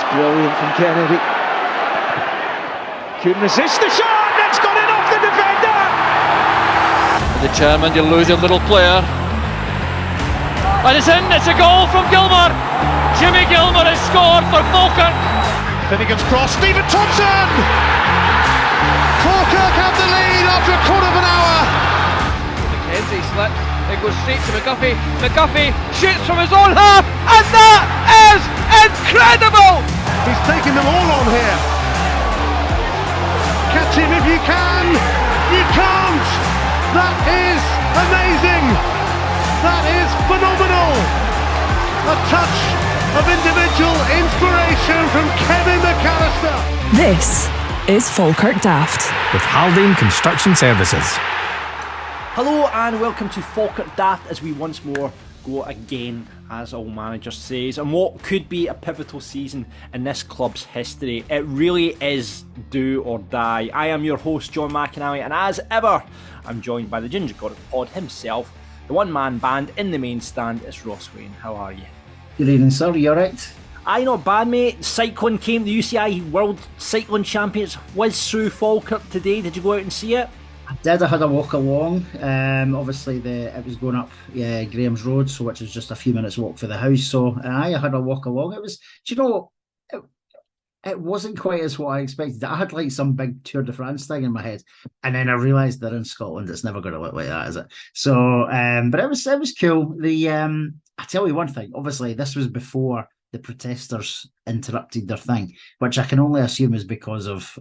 Brilliant from Kennedy. Couldn't resist the shot, and it's gone in off the defender! Determined, you lose your little player. And it's in, it's a goal from Gilmour. Jimmy Gilmour has scored for Falkirk. Finnegan's cross, Stephen Thompson! Falkirk have the lead after a quarter of an hour! McKenzie slips, it goes straight to McGuffey. McGuffey shoots from his own half, and that is incredible! He's taking them all on here. Catch him if you can. You can't. That is amazing. That is phenomenal. A touch of individual inspiration from Kevin McAllister. This is Falkirk Daft with Haldane Construction Services. Hello and welcome to Falkirk Daft as we once more go again, as all managers says, and what could be a pivotal season in this club's history. It really is do or die. I am your host, John McAnally, and as ever, I'm joined by the Ginger God of Pod himself, the one-man band in the main stand. It's Ross Wayne. How are you? Good evening, sir. You alright? Aye, not bad, mate. Cycling came, the UCI World Cycling Champions whizzed through Falkirk today. Did you go out and see it? I did. I had a walk along. Obviously, it was going up Graham's Road, so which is just a few minutes walk for the house. So I had a walk along. It was, do you know, it wasn't quite as what I expected. I had like some big Tour de France thing in my head, and then I realised they're in Scotland. It's never going to look like that, is it? So, but it was cool. I tell you one thing. Obviously, this was before the protesters interrupted their thing, which I can only assume is because of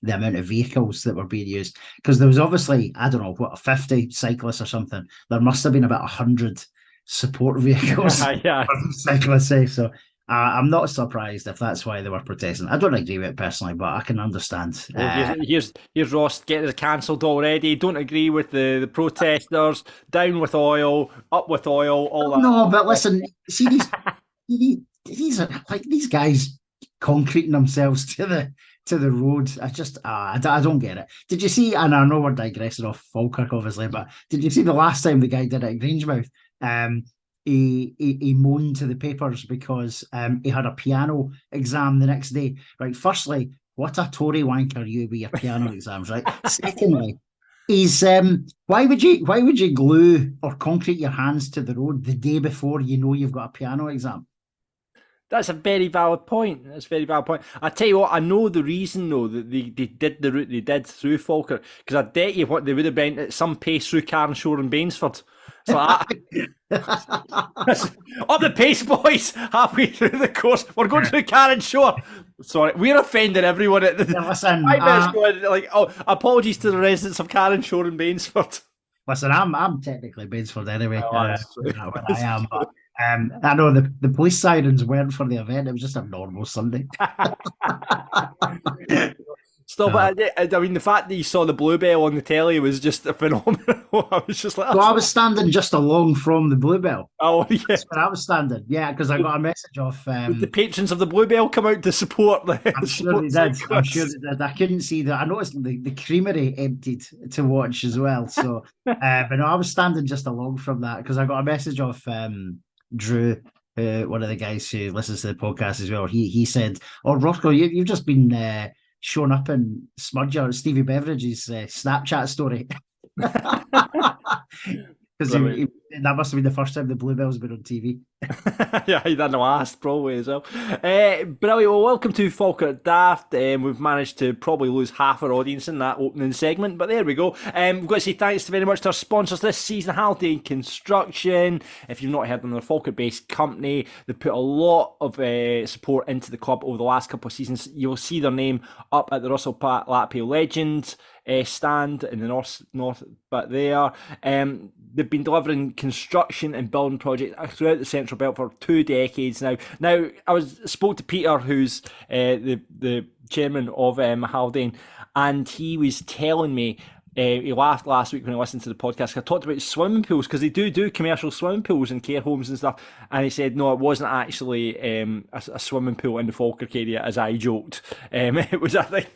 the amount of vehicles that were being used, because there was obviously, I don't know, 50 cyclists or something. There must have been about 100 support vehicles yeah. for the cyclists safe. So I'm not surprised if that's why they were protesting. I don't agree with it personally, but I can understand. Well, here's Ross getting it cancelled already. Don't agree with the protesters. Down with oil, up with oil, all that. No, but listen, see these are like these guys concreting themselves to the road. I don't get it. Did you see, and I know we're digressing off Falkirk obviously, but did you see the last time the guy did it at Grangemouth? He moaned to the papers because he had a piano exam the next day. Right, firstly, what a Tory wanker you with your piano exams, right? Secondly, he's why would you glue or concrete your hands to the road the day before you know you've got a piano exam? That's a very valid point. I tell you what, I know the reason though that they did the route they did through Falkirk, because I bet you what they would have been at some pace through Carnshaw and Bainsford. So up the pace, boys! Halfway through the course, we're going through Carnshaw. Sorry, we're offending everyone at the. Listen, apologies to the residents of Carnshaw and Bainsford. Listen, I'm technically Bainsford anyway. Oh, I am, but I know the police sirens weren't for the event. It was just a normal Sunday. Stop it. I mean, the fact that you saw the Bluebell on the telly was just phenomenal. I was just like... So I was standing just along from the Bluebell. Oh, yeah. That's where I was standing. Yeah, because I got a message off... Did the patrons of the Bluebell come out to support the... I'm sure they did. I couldn't see that. I noticed the creamery emptied to watch as well. So, but no, I was standing just along from that because I got a message off Drew, one of the guys who listens to the podcast as well. He said, "Oh, Roscoe, you've just been shown up in Smudger, Stevie Beveridge's Snapchat story." Because that must have been the first time the Bluebell's been on TV. Yeah, he didn't last probably as well. Brilliant. Well, welcome to Falkirk Daft. We've managed to probably lose half our audience in that opening segment, but there we go. We've got to say thanks very much to our sponsors this season, Haldane Construction. If you've not heard them, they're a Falkirk-based company. They put a lot of support into the club over the last couple of seasons. You'll see their name up at the Russell Latpay Legends stand in the north bit there. They've been delivering construction and building projects throughout the Central Belt for 2 decades now. Now, I spoke to Peter, who's the chairman of Haldane, and he was telling me, he laughed last week when I listened to the podcast. I talked about swimming pools, because they do commercial swimming pools and care homes and stuff. And he said, no, it wasn't actually a swimming pool in the Falkirk area, as I joked. It was, I think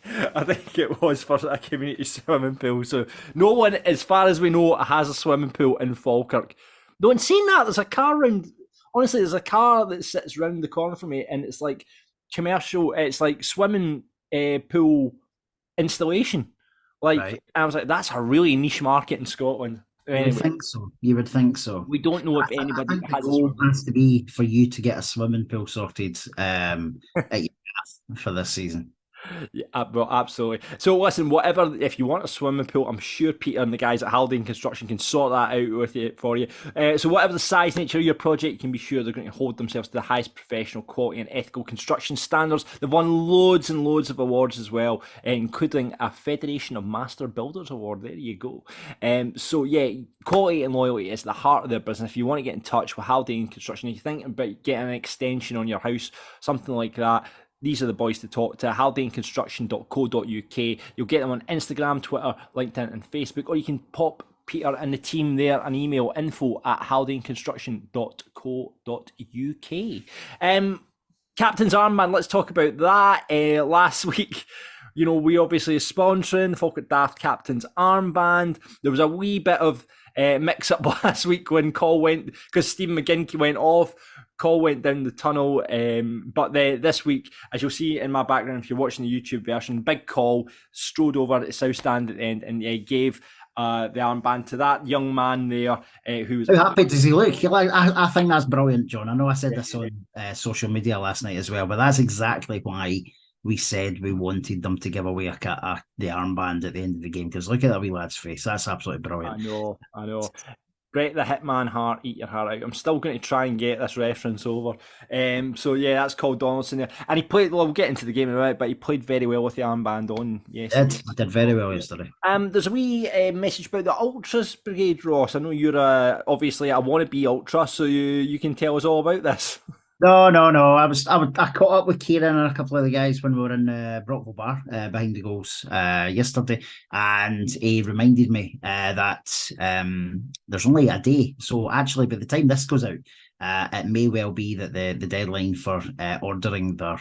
it was for a community swimming pool. So no one, as far as we know, has a swimming pool in Falkirk. Though in saying that, there's a car that sits round the corner from me, and it's like commercial. It's like swimming pool installation. Like, Right. I was like, that's a really niche market in Scotland. You would Anyway, think so. You would think so. we don't know if I anybody think the has a goal swimming has to be for you to get a swimming pool sorted at your gaff for this season. Yeah, well, absolutely. So listen, whatever, if you want a swimming pool, I'm sure Peter and the guys at Haldane Construction can sort that out with you for you. So whatever the size, nature of your project, you can be sure they're going to hold themselves to the highest professional quality and ethical construction standards. They've won loads and loads of awards as well, including a Federation of Master Builders Award. There you go. So yeah, quality and loyalty is the heart of their business. If you want to get in touch with Haldane Construction, if you think about getting an extension on your house, something like that, these are the boys to talk to. haldaneconstruction.co.uk. You'll get them on Instagram, Twitter, LinkedIn and Facebook, or you can pop Peter and the team there an email, info@haldaneconstruction.co.uk. Captain's Armband, let's talk about that. Last week, we obviously are sponsoring Falkirk Daft Captain's Armband. There was a wee bit of mix up last week when Cole went, because Stephen McGinty went off. Cole went down the tunnel, but this week, as you'll see in my background, if you're watching the YouTube version, Big Cole strode over to South Stand at the end and gave the armband to that young man there who was... How happy does he look? I think that's brilliant, John. I know I said this on social media last night as well, but that's exactly why we said we wanted them to give away the armband at the end of the game, because look at that wee lad's face. That's absolutely brilliant. I know. Brett the Hitman Hart, eat your heart out. I'm still going to try and get this reference over. So yeah, that's Cole Donaldson there. And he played, well, we'll get into the game in a minute, but he played very well with the armband on yesterday. I did very well yesterday. There's a wee message about the Ultras Brigade, Ross. I know you're obviously a wannabe Ultra, so you can tell us all about this. No. I caught up with Kieran and a couple of the guys when we were in Brockville Bar behind the goals yesterday, and he reminded me that there's only a day. So actually, by the time this goes out, it may well be that the deadline for ordering their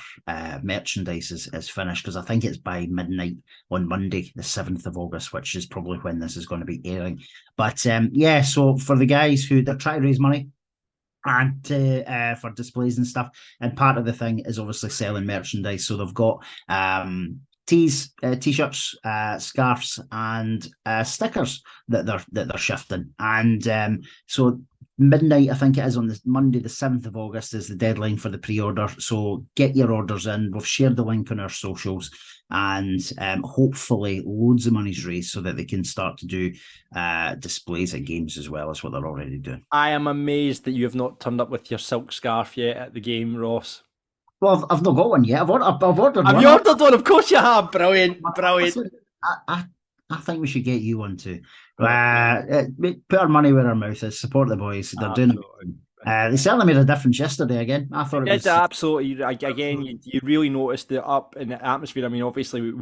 merchandise is finished, because I think it's by midnight on Monday, the 7th of August, which is probably when this is going to be airing. But so for the guys who they're trying to raise money and for displays and stuff, and part of the thing is obviously selling merchandise. So they've got tees, t-shirts, scarves, and stickers that they're shifting. And so midnight, I think it is, on this Monday, the 7th of August, is the deadline for the pre-order. So get your orders in. We've shared the link on our socials, and hopefully loads of money's raised so that they can start to do displays at games as well as what they're already doing. I am amazed that you have not turned up with your silk scarf yet at the game, Ross. Well, I've not got one yet. I've ordered one. Have you ordered one? Of course you have. Brilliant. I think we should get you one too. Put our money where our mouth is. Support the boys. They're doing it. They certainly made a difference yesterday again. I thought it was... absolutely. Again, you really noticed the up in the atmosphere. I mean, obviously,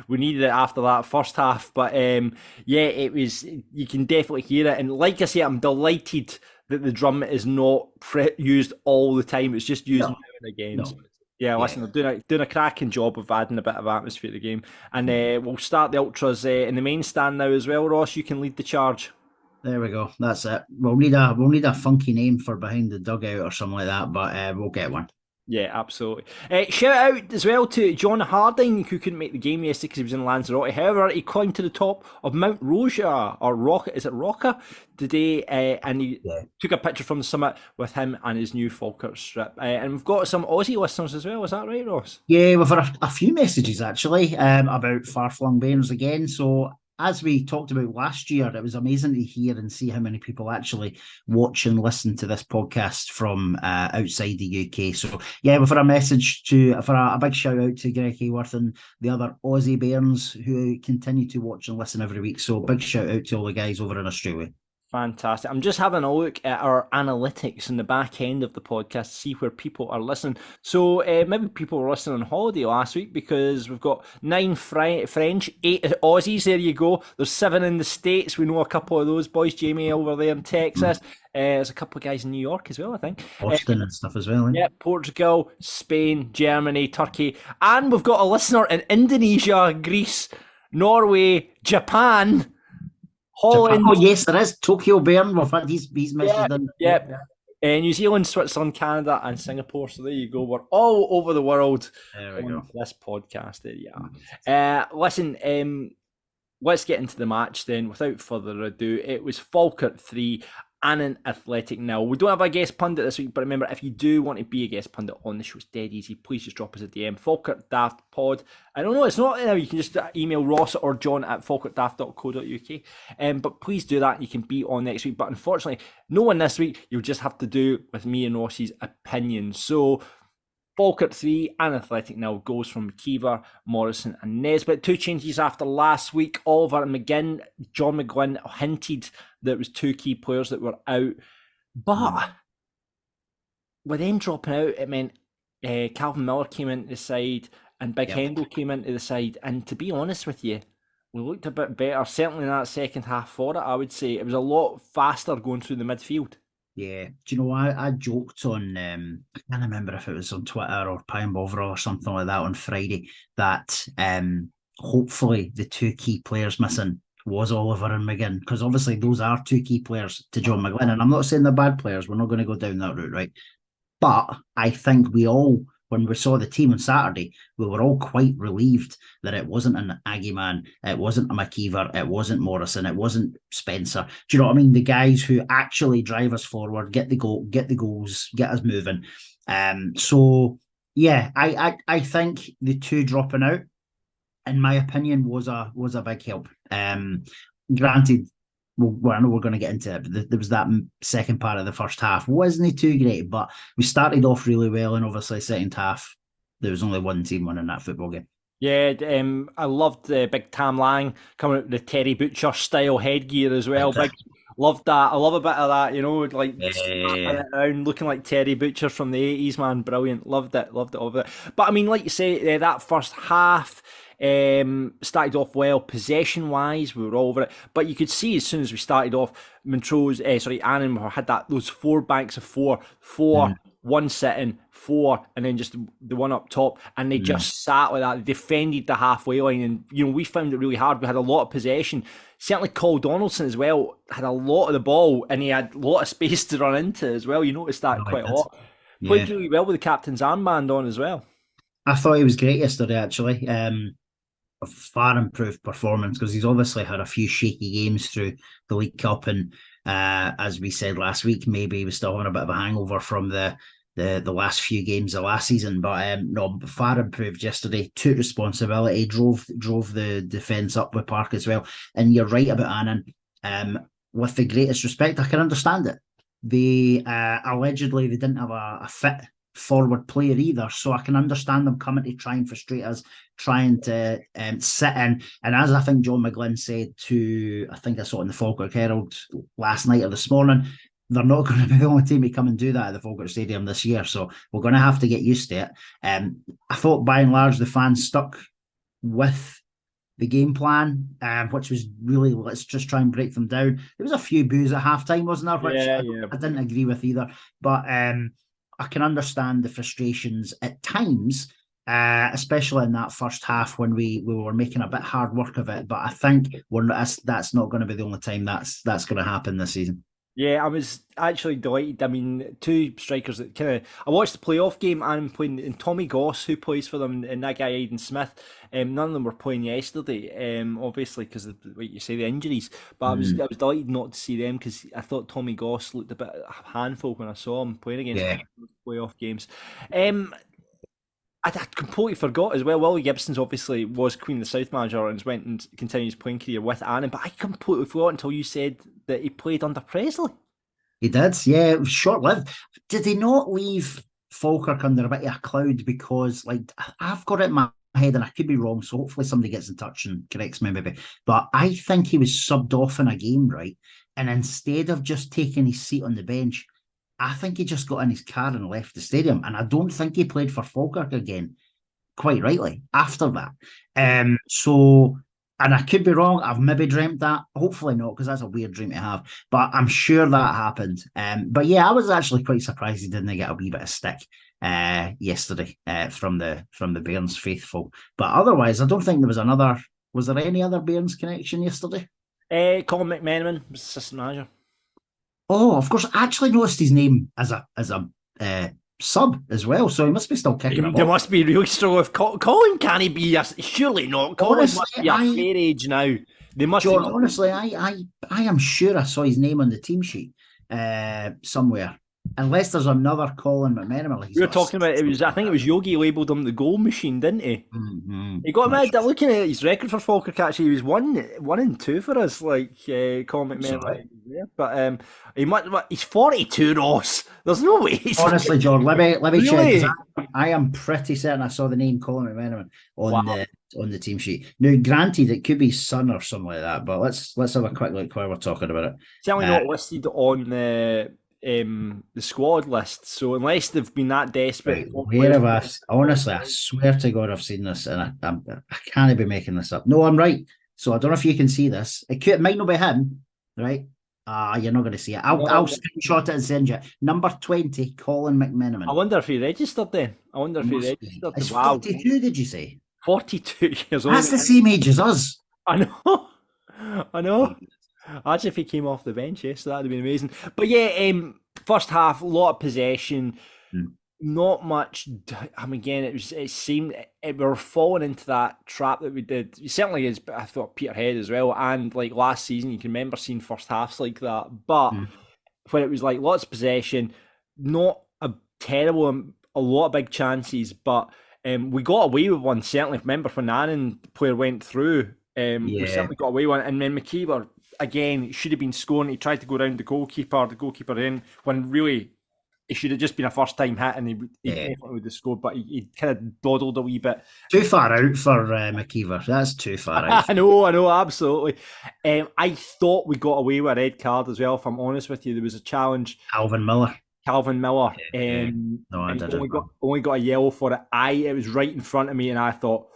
we needed it after that first half. But it was... You can definitely hear it. And like I say, I'm delighted that the drum is not used all the time. It's just used now and again. No. So, listen, they're doing a cracking job of adding a bit of atmosphere to the game. And we'll start the Ultras in the main stand now as well. Ross, you can lead the charge. There we go. That's it. We'll need a funky name for behind the dugout or something like that, but we'll get one. Yeah, absolutely. Shout out as well to John Harding, who couldn't make the game yesterday because he was in Lanzarote. However, he climbed to the top of Mount Roja, or Roca, is it Roca, today, and he took a picture from the summit with him and his new Falkirk strip. And we've got some Aussie listeners as well, is that right, Ross? Yeah, we've had a few messages actually about Far-Flung Bairns again. So as we talked about last year, it was amazing to hear and see how many people actually watch and listen to this podcast from outside the UK. So yeah, we've had a message for a big shout out to Greg Hayworth and the other Aussie Bairns who continue to watch and listen every week. So big shout out to all the guys over in Australia. Fantastic. I'm just having a look at our analytics in the back end of the podcast to see where people are listening. So maybe people were listening on holiday last week, because we've got 9 French, 8 Aussies. There you go. There's 7 in the States. We know a couple of those boys. Jamie over there in Texas. There's a couple of guys in New York as well, I think. Austin and stuff as well. Yeah, Portugal, Spain, Germany, Turkey. And we've got a listener in Indonesia, Greece, Norway, Japan, Holland. Oh yes, there is Tokyo Bairn. We've had these messages. Yeah. New Zealand, Switzerland, Canada, and Singapore. So there you go. We're all over the world There we on go. this podcast. There you are. Listen, let's get into the match then. Without further ado, it was Falkirk 3, Annan Athletic 0. We don't have a guest pundit this week, but remember, if you do want to be a guest pundit on the show, it's dead easy. Please just drop us a DM, Falkirk Daft Pod. I don't know, it's not, you can just email Ross or John at falkirkdaft.co.uk. But please do that. You can be on next week. But unfortunately, no one this week. You'll just have to do with me and Ross's opinion. So, Falkirk 3 and Athletic 0 goals from McKeever, Morrison and Nesbitt. 2 changes after last week. Oliver and McGinn. John McGlynn hinted that it was 2 key players that were out. But with them dropping out, it meant Calvin Miller came into the side and Big Hendo came into the side. And to be honest with you, we looked a bit better, certainly in that second half for it, I would say. It was a lot faster going through the midfield. Yeah, do you know, I joked on, I can't remember if it was on Twitter or Pine Bovril or something like that on Friday, that hopefully the 2 key players missing was Oliver and McGinn, because obviously those are 2 key players to John McGlynn, and I'm not saying they're bad players, we're not going to go down that route, right? But I think we all, when we saw the team on Saturday, we were all quite relieved that it wasn't an Aggie man, it wasn't a McKeever, it wasn't Morrison, it wasn't Spencer. Do you know what I mean? The guys who actually drive us forward, get the goals, get us moving. So yeah, I think the 2 dropping out, in my opinion, was a big help. Granted, well, I know we're going to get into it, but there was that second part of the first half. Wasn't too great, but we started off really well, and obviously second half, there was only one team winning that football game. Yeah, I loved Big Tam Lang coming out with the Terry Butcher style headgear as well. Loved that. I love a bit of that, like slapping it around, looking like Terry Butcher from the 80s, man. Brilliant. Loved it. Loved it. Loved it. But I mean, like you say, that first half started off well, possession-wise, we were all over it. But you could see as soon as we started off, Annan had those 4 banks of 4, 1 sitting, 4, and then just the one up top, and they just sat like that. They defended the halfway line, and we found it really hard. We had a lot of possession. Certainly, Cole Donaldson as well had a lot of the ball, and he had a lot of space to run into as well. You noticed that quite a lot. Played really well with the captain's armband on as well. I thought he was great yesterday, actually. A far improved performance, because he's obviously had a few shaky games through the League Cup, and as we said last week, maybe he was still having a bit of a hangover from the last few games of last season. But no, far improved yesterday. Took responsibility, drove the defence up with Park as well. And you're right about Annan. With the greatest respect, I can understand it. They allegedly they didn't have a fit forward player either, so I can understand them coming to try and frustrate us, trying to sit in. And as I think John McGlynn said I think I saw it in the Falkirk Herald last night or this morning, they're not going to be the only team to come and do that at the Falkirk Stadium this year, so we're going to have to get used to it. I thought by and large the fans stuck with the game plan, which was really, let's just try and break them down. There was a few boos at halftime, wasn't there? Which I didn't agree with either, but I can understand the frustrations at times, especially in that first half when we were making a bit hard work of it. But I think that's not going to be the only time that's going to happen this season. Yeah, I was actually delighted. I mean, 2 strikers that I watched the playoff game and playing, and Tommy Goss, who plays for them, and that guy Aidan Smith. None of them were playing yesterday, obviously because of what you say, the injuries. But I was delighted not to see them, because I thought Tommy Goss looked a bit a handful when I saw him playing against playoff games. I completely forgot as well. Willie Gibson's obviously was Queen of the South manager and went and continued his playing career with Annan, but I completely forgot until you said that he played under Presley. He did, yeah. It was short-lived. Did he not leave Falkirk under a bit of a cloud? Because, I've got it in my head, and I could be wrong, so hopefully somebody gets in touch and corrects me maybe. But I think he was subbed off in a game, right? And instead of just taking his seat on the bench, I think he just got in his car and left the stadium. And I don't think he played for Falkirk again, quite rightly, after that. And I could be wrong. I've maybe dreamt that. Hopefully not, because that's a weird dream to have. But I'm sure that happened. But yeah, I was actually quite surprised he didn't get a wee bit of stick yesterday from the Bairns faithful. But otherwise, I don't think there was another. Was there any other Bairns connection yesterday? Colin McMenamin was assistant manager. Oh, of course. I actually noticed his name as a sub as well, so he must be still kicking They about. must be really struggling with Colin. Can he be? Surely not. Colin Honestly, must be a fair age now. They must. John, honestly, I am sure I saw his name on the team sheet somewhere. Unless there's another Colin McMenamin. Like We were talking about it was. I think it was Yogi labelled him the goal machine, didn't he? Mm-hmm. He got him out. Looking at his record for Falkirk, actually, he was 1-2 for us. Like Colin McMahon, Right. yeah. But he might. He's 42, Ross. There's no way. Honestly, John, let me Really? check. 'Cause I am pretty certain I saw the name Colin McMenamin on Wow. the team sheet. Now, granted, it could be son or something like that, but let's have a quick look while we're talking about it. Certainly not listed on the squad list. So unless they've been that desperate, Right, where have I? Honestly, I swear to God, I've seen this, and I can't be making this up. No, I'm right. So I don't know if you can see this. It might not be him, right? You're not going to see it. I'll screenshot it and send you. Number 20, Colin McMenamin. I wonder if he registered then. I wonder if he Must be. registered. It's Wow, 42, did you say? 42 years old. That's the same age as us. I know. I know. Actually, if he came off the bench, yes, that'd have been amazing. But yeah, first half, a lot of possession, not much. I mean, again, it seemed we were falling into that trap that we did. Certainly, as I thought Peterhead as well, and like last season, you can remember seeing first halves like that. But when it was like lots of possession, not a terrible, a lot of big chances, but we got away with one. Certainly, remember when Annan player went through. We certainly got away with one, and then McKeever again should have been scoring. He tried to go around the goalkeeper in when really it should have just been a first time hit, and he definitely would have scored. But he kind of dawdled a wee bit. Too far out for McKeever. That's too far out. I know, absolutely. I thought we got away with a red card as well. If I'm honest with you, there was a challenge. Calvin Miller. No, I didn't. only got a yellow for it. It was right in front of me, and I thought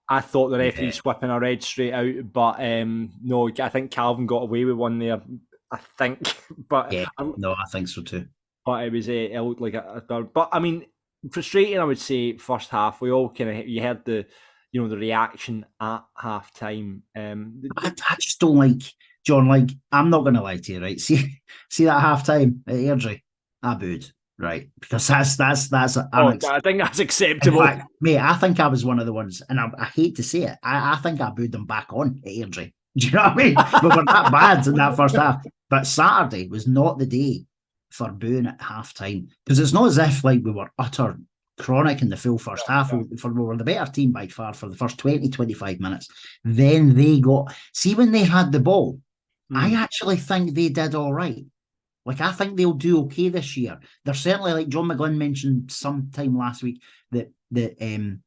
the referee's whipping a red straight out, but no, I think Calvin got away with one there. I think, but I think so too. But it was it looked like a third. But I mean, frustrating. I would say first half. We all you heard the the reaction at half time. I just don't like John. Like, I'm not going to lie to you, right? See that half time at Airdrie, I booed. Right, because that's I think that's acceptable. In fact, mate, I think I was one of the ones, and I hate to say it, I think I booed them back on at Airdrie. Do you know what I mean? We were that bad in that first half. But Saturday was not the day for booing at half time, because it's not as if like we were utter chronic in the full first half. We were the better team by far for the first 20-25 minutes. Then they when they had the ball, I actually think they did all right. Like, I think they'll do okay this year. They're certainly, like John McGlynn mentioned sometime last week, that Annan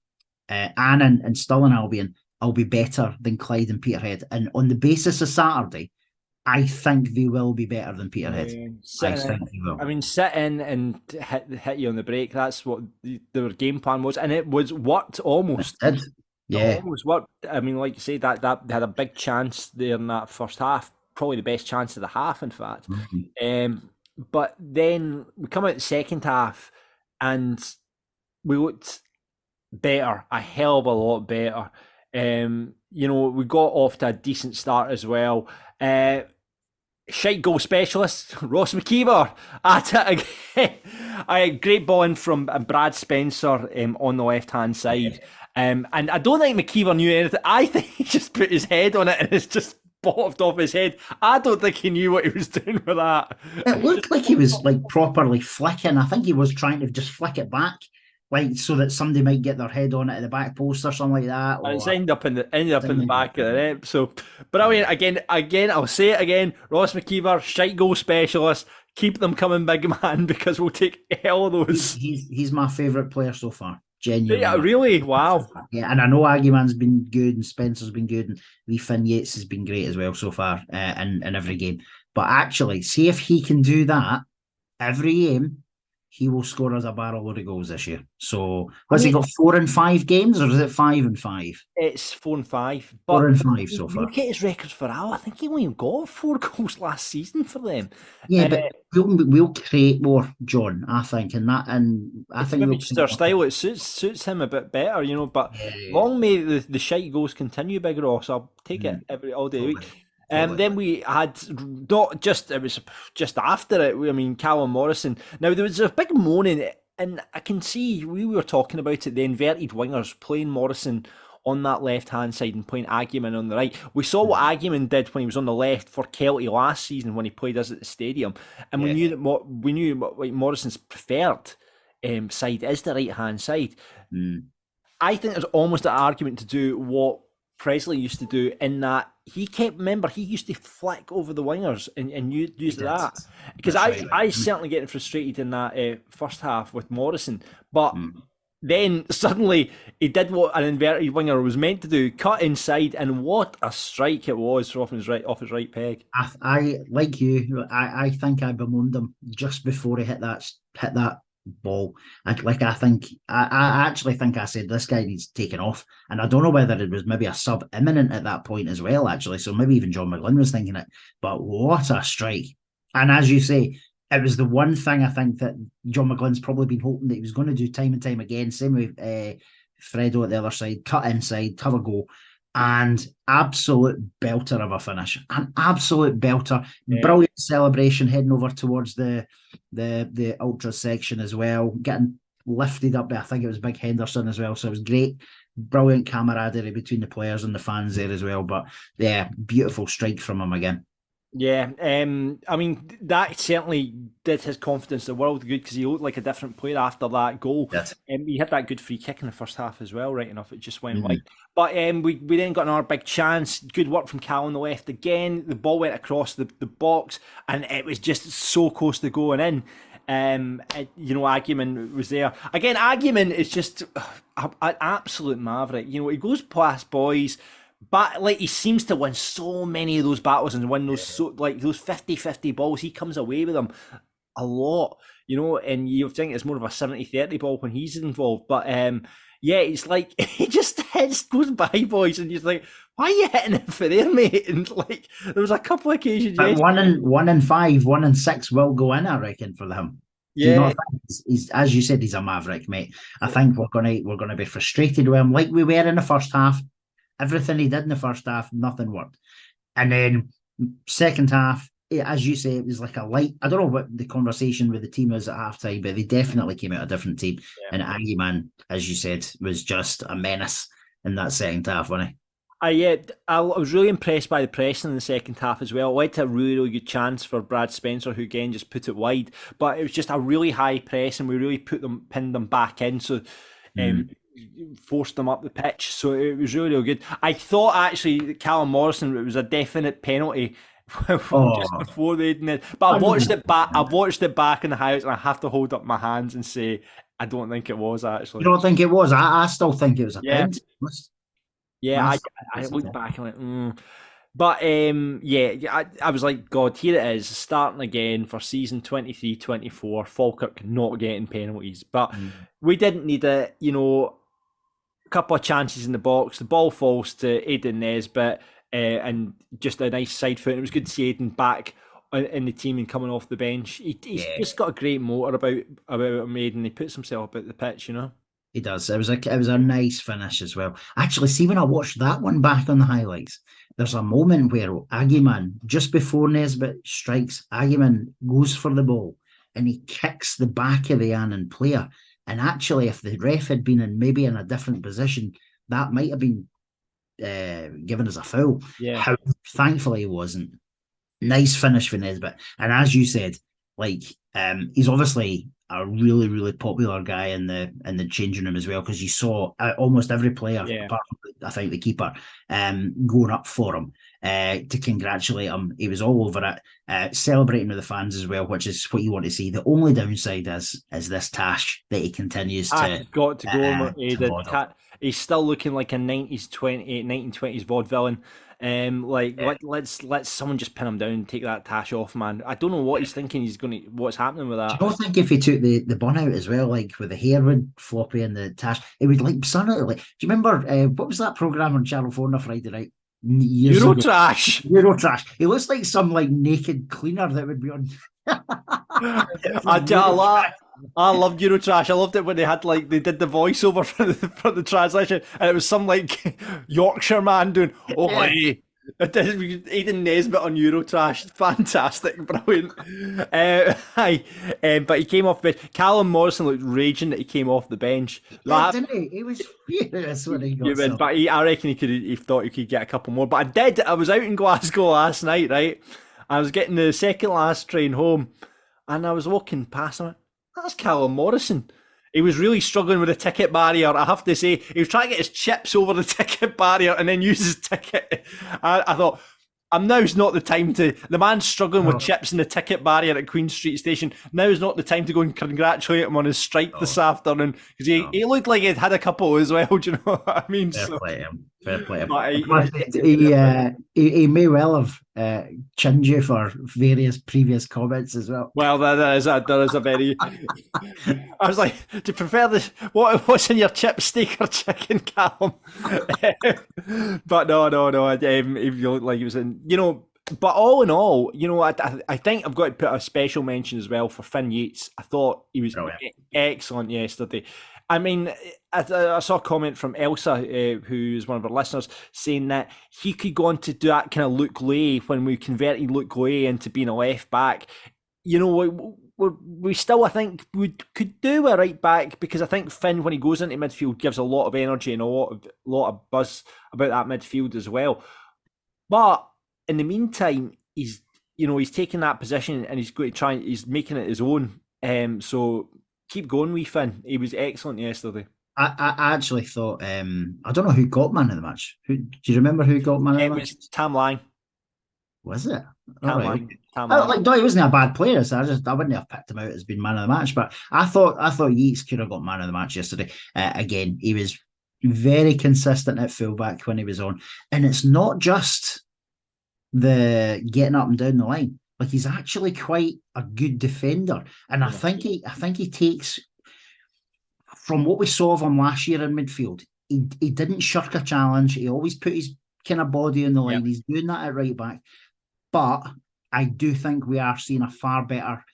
and Stirling Albion will be better than Clyde and Peterhead. And on the basis of Saturday, I think they will be better than Peterhead. I think they will. I mean, sit in and hit you on the break. That's what their game plan was, and it was worked almost. It did. Yeah, almost worked. I mean, like you say, that they had a big chance there in that first half. Probably the best chance of the half, in fact. But then we come out the second half and we looked better, a hell of a lot better. We got off to a decent start as well. Shite goal specialist, Ross McKeever at it again. A great ball in from Brad Spencer on the left-hand side. And I don't think McKeever knew anything. I think he just put his head on it and it's just bobbed off his head. I don't think he knew what he was doing with that. It looked like he was like properly flicking. I think he was trying to just flick it back, like so that somebody might get their head on it at the back post or something like that. And it's ended up in the back of the net. So brilliant. Again, I'll say it again. Ross McKeever, shite goal specialist. Keep them coming, big man, because we'll take hell of those. He's my favourite player so far. Genuinely. Yeah, really? Wow. Yeah, and I know Aggieman's been good and Spencer's been good and Lee Finn Yates has been great as well so far in every game. But actually, see if he can do that every game, he will score us a barrel load of goals this year. So, he got 4 in 5 games, or is it 5 in 5? It's 4 and 5. But 4 and 5 so far. Look at his records for Al. I think he only got 4 goals last season for them. Yeah, but we'll create more, John. I think, I think maybe just our style. It suits him a bit better, But long may the shite goals continue, Big Ross. I'll take it all day of the week. Then we had not just it was just after it. I mean, Callum Morrison. Now there was a big moaning, and I can see we were talking about it. The inverted wingers playing Morrison on that left hand side and playing Agyeman on the right. We saw what Agyeman did when he was on the left for Kelty last season when he played us at the stadium, and we knew that like Morrison's preferred side is the right hand side. I think there's almost an argument to do what Presley used to do in that he used to flick over the wingers and use that, because I certainly getting frustrated in that first half with Morrison, but then suddenly he did what an inverted winger was meant to do, cut inside, and what a strike it was off his right peg. I like you. I think I bemoaned him just before he hit that ball. I actually think I said this guy needs taken off, and I don't know whether it was maybe a sub imminent at that point as well, actually. So maybe even John McGlynn was thinking it. But what a strike! And as you say, it was the one thing I think that John McGlynn's probably been hoping that he was going to do time and time again. Same with Fredo at the other side, cut inside, have a go. And absolute belter of a finish. An absolute belter. Yeah. Brilliant celebration heading over towards the ultra section as well. Getting lifted up by, I think it was Big Henderson as well. So it was great. Brilliant camaraderie between the players and the fans there as well. But yeah, beautiful strike from him again. Yeah, I mean, that certainly did his confidence the world good, because he looked like a different player after that goal. Yes. He had that good free kick in the first half as well, right enough. It just went wide. But we then got another big chance. Good work from Cal on the left again. The ball went across the box, and it was just so close to going in. Agyeman was there. Again, Agyeman is just an absolute maverick. He goes past boys, but like he seems to win so many of those battles and win those those 50-50 balls. He comes away with them a lot, and you think it's more of a 70-30 ball when he's involved. But it's like he just goes by boys, and you're like, why are you hitting it for there, mate? And like there was a couple of occasions. But 1 in 5, 1 in 6 will go in, I reckon, for them. Yeah, he's, as you said, he's a maverick, mate. I think we're gonna be frustrated with him, like we were in the first half. Everything he did in the first half, nothing worked. And then second half, as you say, it was like a light. I don't know what the conversation with the team is at halftime, but they definitely came out a different team. Yeah. And Agyeman, as you said, was just a menace in that second half, wasn't he? I was really impressed by the pressing in the second half as well. It led to a really, really good chance for Brad Spencer, who again just put it wide. But it was just a really high press, and we really pinned them back in. So forced them up the pitch, so it was really, really good. I thought actually that Callum Morrison, it was a definite penalty just before they did it, but I watched it back. I watched it back in the house, and I have to hold up my hands and say I don't think it was actually. You don't think it was? I still think it was a penalty. Yeah, I looked back and went, But I was like, God, here it is, starting again for season 23-24, Falkirk not getting penalties. But we didn't need it, a couple of chances in the box. The ball falls to Aidan Nesbitt, and just a nice side foot. It was good to see Aidan back in the team and coming off the bench. He's just got a great motor about him, Aidan. He puts himself about the pitch, He does. It was a nice finish as well. Actually, see, when I watched that one back on the highlights, there's a moment where Agyeman, just before Nesbitt strikes, Agyeman goes for the ball and he kicks the back of the Annan player. And actually, if the ref had been maybe in a different position, that might have been given as a foul. Yeah. Thankfully, it wasn't. Nice finish for Nesbitt. And as you said, he's obviously a really, really popular guy in the changing room as well, because you saw almost every player, apart from I think the keeper, going up for him to congratulate him. He was all over it, celebrating with the fans as well, which is what you want to see. The only downside is this tash that he continues to. Got to go. He's still looking like a 1920s vaudevillain. Let's someone just pin him down and take that tash off, man. I don't know what he's thinking. What's happening with that? I don't think if he took the bun out as well, like with the hair would floppy and the tash, it would do you remember what was that program on Channel 4 on a Friday night? Eurotrash. He looks like some naked cleaner that would be on. I loved Eurotrash. I loved it when they had they did the voiceover for the translation, and it was some Yorkshire man doing Aidan Nesbitt on Eurotrash, fantastic, brilliant. But he came off the bench. Callum Morrison looked raging that he came off the bench. Yeah, didn't he? He was furious when he got some. But I reckon he thought he could get a couple more. But I was out in Glasgow last night, right? I was getting the second last train home, and I was walking past him. That's Callum Morrison. He was really struggling with the ticket barrier. I have to say, he was trying to get his chips over the ticket barrier and then use his ticket. I thought, now's not the time to. The man's struggling with chips in the ticket barrier at Queen Street Station. Now is not the time to go and congratulate him on his strike this afternoon, because he looked like he'd had a couple as well. Do you know what I mean? Fair play him. Fair play him. He may well have chinned you for various previous comments as well. Well, there is a very. I was like, do you prefer this? What's in your chip, steak or chicken, Callum? But no. He looked like he was in. But all in all, I think I've got to put a special mention as well for Finn Yates. I thought he was excellent yesterday. I mean, I saw a comment from Elsa, who's one of our listeners, saying that he could go on to do that kind of Luke Lay when we converted Luke Lay into being a left back. We still, I think, could do a right back, because I think Finn, when he goes into midfield, gives a lot of energy and a lot of buzz about that midfield as well. But in the meantime, he's taking that position and he's going to try. He's making it his own. So keep going, wee Finn. He was excellent yesterday. I actually thought. I don't know who got man of the match. Do you remember who got man of the match? It was Tam Lang. Was it? Tam Lang. No, he wasn't a bad player, so I wouldn't have picked him out as being man of the match. But I thought Yeats could have got man of the match yesterday. Again, he was very consistent at fullback when he was on, and it's not just the getting up and down the line. Like, he's actually quite a good defender, and I think he takes, from what we saw of him last year in midfield, he didn't shirk a challenge. He always put his kind of body on the line. Yep. He's doing that at right back. But I do think we are seeing a far better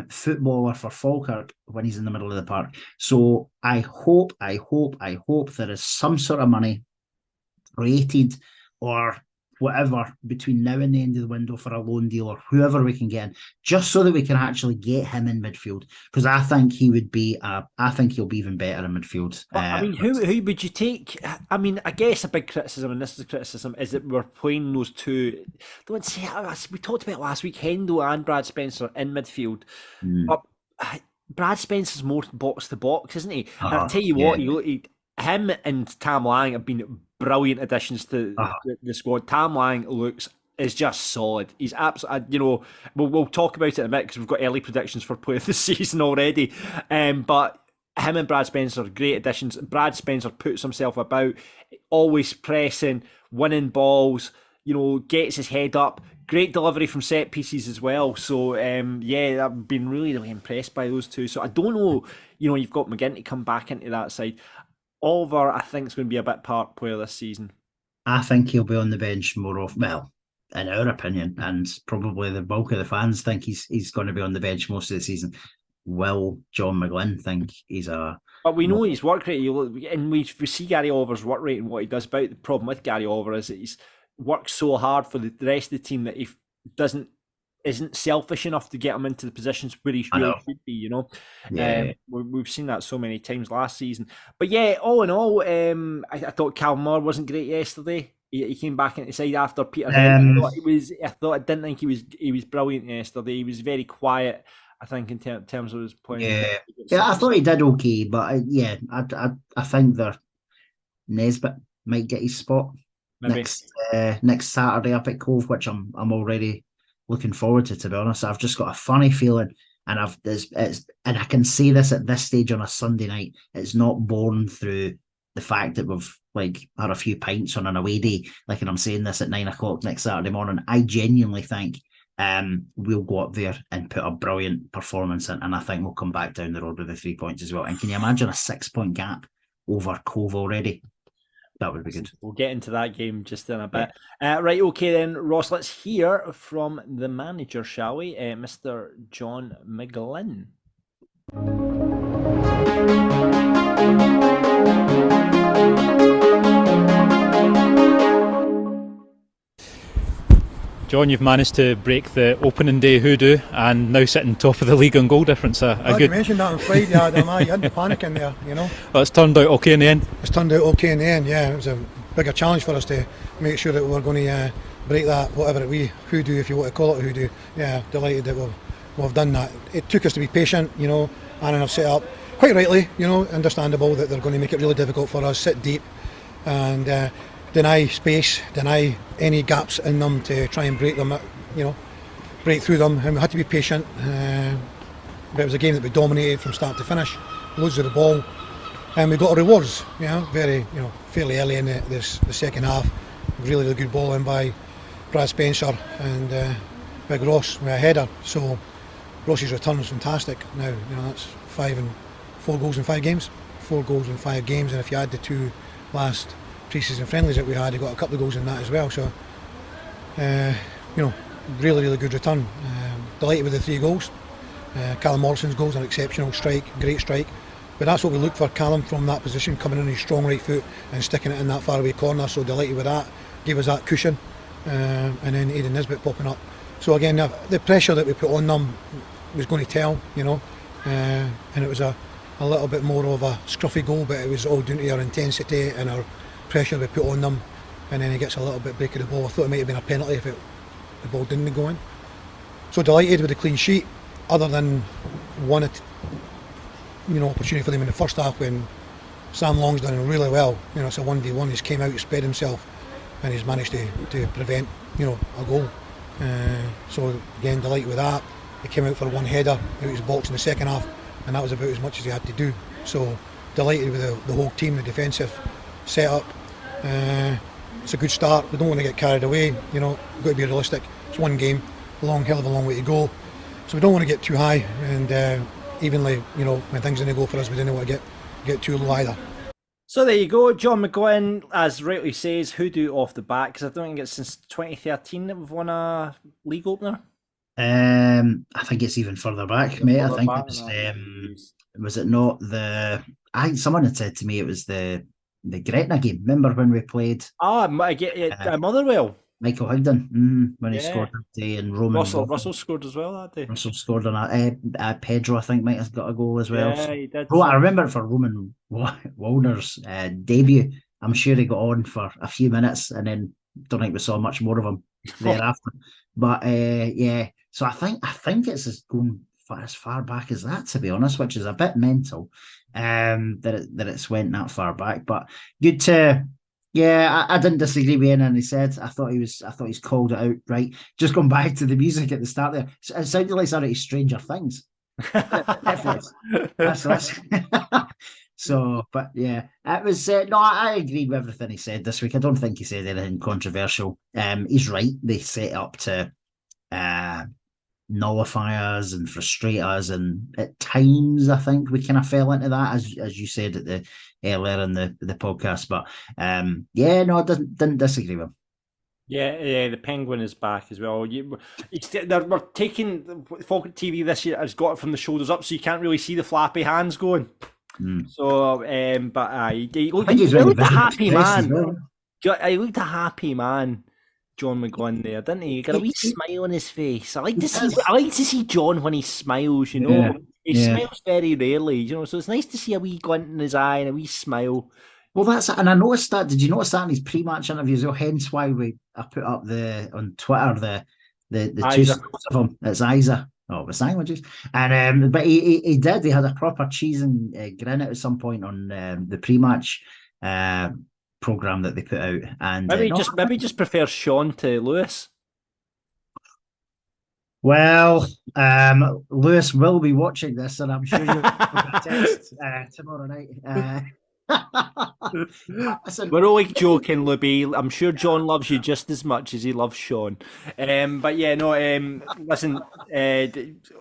footballer for Falkirk when he's in the middle of the park. So I hope there is some sort of money created or whatever between now and the end of the window for a loan deal or whoever we can get in, just so that we can actually get him in midfield, because I think he'll be even better in midfield. I mean, who would you take? I mean, I guess a big criticism, and this is a criticism, is that we're playing those two. Don't say, we talked about last week, Hendo and Brad Spencer in midfield. But Brad Spencer's more box to box, isn't he? And I'll tell you what, him and Tam Lang have been brilliant additions to the squad. Tam Lang is just solid. He's absolutely, we'll talk about it in a bit because we've got early predictions for player of the season already. But him and Brad Spencer are great additions. Brad Spencer puts himself about, always pressing, winning balls, gets his head up. Great delivery from set pieces as well. So, I've been really, really impressed by those two. So I don't know, you've got McGinn to come back into that side. Oliver, I think, is going to be a bit part player this season. I think he'll be on the bench more often. Well, in our opinion, and probably the bulk of the fans think he's going to be on the bench most of the season. Will John McGlynn think he's a... But we know his work rate, and we see Gary Oliver's work rate and what he does. But the problem with Gary Oliver is that he's worked so hard for the rest of the team that he isn't selfish enough to get him into the positions where he really should be, We've seen that so many times last season. But all in all, I thought Cal Moore wasn't great yesterday. He came back into the side after Peter. I didn't think he was brilliant yesterday. He was very quiet, I think, in terms of his playing. I thought he did okay, but I think that Nesbitt might get his spot next Saturday up at Cove, which I'm already looking forward to be honest. I've just got a funny feeling, and I can say this at this stage on a Sunday night. It's not born through the fact that we've had a few pints on an away day, and I'm saying this at 9:00 next Saturday morning. I genuinely think we'll go up there and put a brilliant performance in, and I think we'll come back down the road with the 3 points as well. And can you imagine a 6-point gap over Cove already? That would be good. We'll get into that game just in a bit. Right, okay then, Ross, let's hear from the manager, shall we? Mr. John McGlynn. John, you've managed to break the opening day hoodoo and now sitting top of the league on goal difference. You mentioned that on Friday, Adam. You had the panic in there, you know. Well, it's turned out okay in the end. It's turned out okay in the end, yeah. It was a bigger challenge for us to make sure that we were going to break that, whatever it hoodoo, if you want to call it a hoodoo. Yeah, delighted that we've done that. It took us to be patient, you know. Annan have set up, quite rightly, you know, understandable that they're going to make it really difficult for us, sit deep and deny space, deny any gaps in them to try and break them, you know, break through them, and we had to be patient. But it was a game that we dominated from start to finish, loads of the ball, and we got our rewards. You know, fairly early in the second half, really good ball in by Brad Spencer and Big Ross with a header. So Ross's return was fantastic. Now, you know, that's 4 goals in 5 games, 4 goals in 5 games, and if you add the 2 last pre-season friendlies that we had, he got a couple of goals in that as well. So, you know, really good return. Delighted with the 3 goals. Callum Morrison's goals, an exceptional strike, great strike. But that's what we look for, Callum, from that position, coming in his strong right foot and sticking it in that faraway corner. So delighted with that. Gave us that cushion, and then Aidan Nisbet popping up. So again, the pressure that we put on them was going to tell, you know, and it was a little bit more of a scruffy goal, but it was all down to our intensity and our pressure we put on them, and then he gets a little bit break of the ball. I thought it might have been a penalty if the ball didn't go in. So delighted with the clean sheet, other than one opportunity for them in the first half when Sam Long's done really well. You know, it's a 1v1, he's came out, he spread himself, and he's managed to prevent, you know, a goal. So again, delighted with that. He came out for one header out of his box in the second half, and that was about as much as he had to do. So delighted with the whole team, the defensive set-up. It's a good start. We don't want to get carried away, you know, we've got to be realistic. It's one game, hell of a long way to go. So we don't want to get too high, and evenly, you know, when things didn't go for us, we didn't want to get too low either. So there you go, John McGuinn, as rightly says, hoodoo off the back, because I don't think it's since 2013 that we've won a league opener. I think it's even further back, mate. I think it was it not the? Someone had said to me it was the Gretna game. Remember when we played? Motherwell. Michael Higdon, when he scored that day, and Roman Russell scored as well that day. Russell scored on that. Pedro, I think, might have got a goal as well. Yeah, he did. Oh, I remember it for Roman Waldner's debut. I'm sure he got on for a few minutes, and then don't think we saw much more of him thereafter. But yeah, so I think it's going as far back as that, to be honest, which is a bit mental that it's went that far back. But good to. Yeah, I didn't disagree with anything he said. I thought he's called it out right. Just going back to the music at the start there, it sounded like something of Stranger Things. That's so, but yeah, it was. No, I agreed with everything he said this week. I don't think he said anything controversial. He's right. They set up to nullify us and frustrate us, and at times I think we kind of fell into that, as you said earlier in the podcast. But yeah, no, I didn't disagree with him. Yeah, the Penguin is back as well. We're taking Falkirk TV this year has got it from the shoulders up, so you can't really see the flappy hands going. So, but he looked a happy man. Well. He looked a happy man, John McGuinn there, didn't he? He got a wee smile on his face. I like to see John when he smiles. You know, yeah. He smiles very rarely. You know, so it's nice to see a wee glint in his eye and a wee smile. Well, that's it. And I noticed that. Did you notice that in his pre-match interviews? Well, hence why I put up on Twitter the two scores of him. It's Isa. Oh, it was sandwiches. And but he did. He had a proper cheese and grin at some point on the pre-match program that they put out. And maybe just prefer Sean to Lewis. Well, Lewis will be watching this, and I'm sure you'll get a text tomorrow night. We're only joking, Libby. I'm sure John loves you just as much as he loves Sean. But yeah, no. Listen,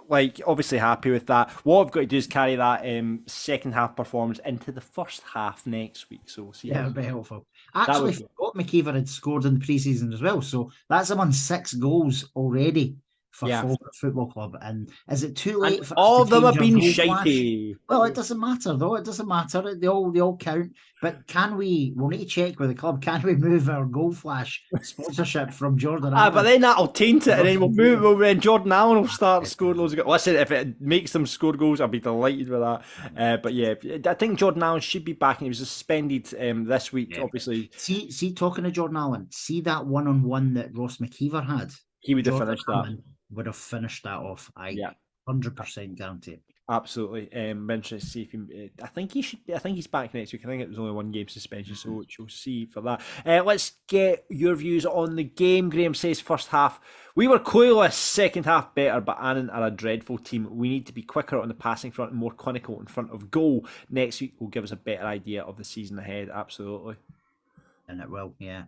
like obviously happy with that. What I've got to do is carry that second half performance into the first half next week. So yeah, it'd be helpful. Actually, Scott McKeever had scored in the pre-season as well, so that's him on 6 goals already for Yeah. Falkirk Football Club. And is it too late And for us all of to them have change our been goal flash? shitey. Well, it doesn't matter though. It doesn't matter. They all count. But can we'll need to check with the club, can we move our goal flash sponsorship from Jordan Allen? But then that'll taint it, and then we'll move. And Jordan Allen will start scoring loads of goals. Listen, if it makes them score goals, I'll be delighted with that. But yeah, I think Jordan Allen should be back, and he was suspended this week. Obviously, See, talking to Jordan Allen, see that 1-on-1 that Ross McKeever had. he would have Jordan finished that. Allen would have finished that off. 100% guarantee. Absolutely. Interested to see if he. I think he should. I think he's back next week. I think it was only 1 game suspension, so we'll see for that. Let's get your views on the game. Graham says first half we were clueless, second half better, but Annan are a dreadful team. We need to be quicker on the passing front and more clinical in front of goal. Next week will give us a better idea of the season ahead. Absolutely. And it will, yeah.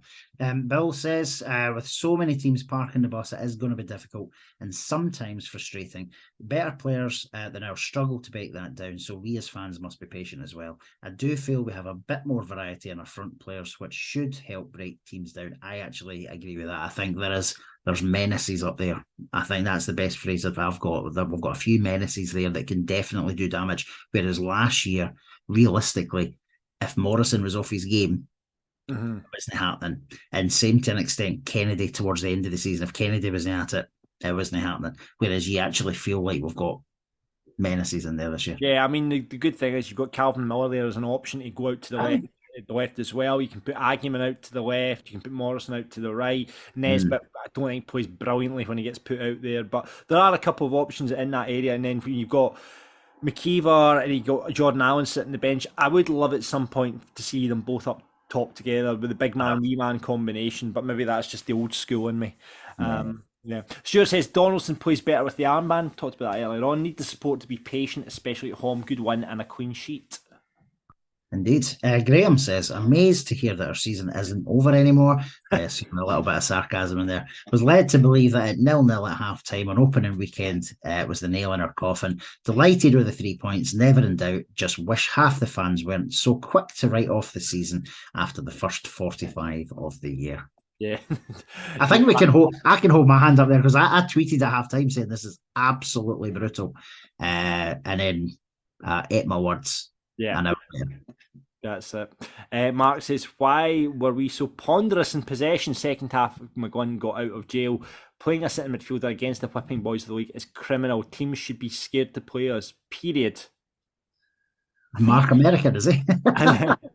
Bill says, with so many teams parking the bus, it is going to be difficult and sometimes frustrating. Better players than ours struggle to break that down, so we as fans must be patient as well. I do feel we have a bit more variety in our front players, which should help break teams down. I actually agree with that. I think there's menaces up there. I think that's the best phrase that I've got. We've got a few menaces there that can definitely do damage, whereas last year, realistically, if Morrison was off his game, it wasn't happening. And same to an extent, Kennedy towards the end of the season. If Kennedy wasn't at it, it wasn't happening. Whereas you actually feel like we've got menaces in there this year. Yeah, I mean, the good thing is you've got Calvin Miller there as an option to go out to the left as well. You can put Agyeman out to the left. You can put Morrison out to the right. Nesbitt, I don't think plays brilliantly when he gets put out there. But there are a couple of options in that area. And then when you've got McKeever and you've got Jordan Allen sitting on the bench, I would love at some point to see them both up top together with the big man, wee man combination, but maybe that's just the old school in me. Yeah. Stuart says Donaldson plays better with the armband. Talked about that earlier on. Need the support to be patient, especially at home. Good win and a clean sheet. Indeed. Graham says, amazed to hear that our season isn't over anymore. Yes, a little bit of sarcasm in there. Was led to believe that at 0-0 at half-time on opening weekend was the nail in our coffin. Delighted with the 3 points, never in doubt. Just wish half the fans weren't so quick to write off the season after the first 45 of the year. Yeah. I think I can hold my hand up there because I tweeted at half-time saying this is absolutely brutal. And then ate my words. Yeah. And that's it. Mark says, why were we so ponderous in possession second half? McGlynn got out of jail. Playing a sitting midfielder against the whipping boys of the league is criminal. Teams should be scared to play us, period. Mark American, is he?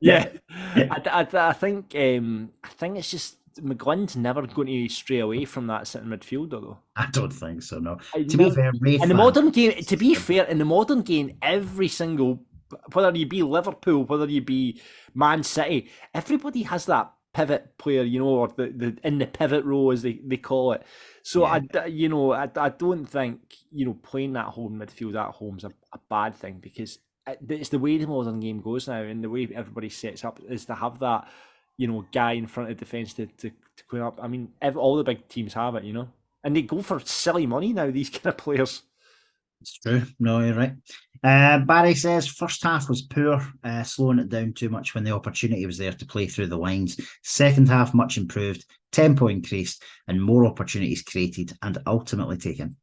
Yeah. I think it's just McGlynn's never going to stray away from that sitting midfielder, though. I don't think so, no. To be fair, in the modern game, every single, whether you be Liverpool, whether you be Man City, everybody has that pivot player, or the in the pivot role as they call it. So I don't think playing that home midfield at home is a bad thing, because it's the way the modern game goes now, and the way everybody sets up is to have that guy in front of defence to clean up. I mean, all the big teams have it, and they go for silly money now, these kind of players. It's true. No, you're right. Barry says first half was poor, slowing it down too much when the opportunity was there to play through the lines. Second half much improved, tempo increased, and more opportunities created and ultimately taken.